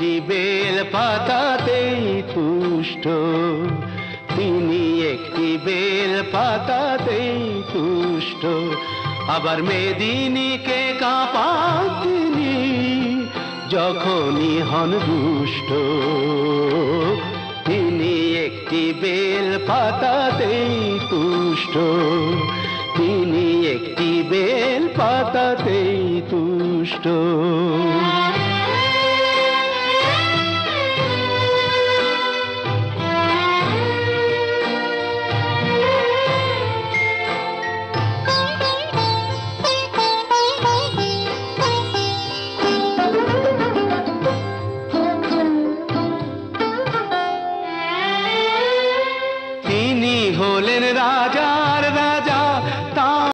একটি বেল পাতাতেই তুষ্ট, তিনি একটি বেল পাতাতেই তুষ্ট। আবার মেদিনীকে কাঁপান তিনি যখনই হন দুষ্ট, তিনি একটি বেল পাতাতেই তুষ্ট, তিনি একটি বেল পাতাতেই তুষ্ট।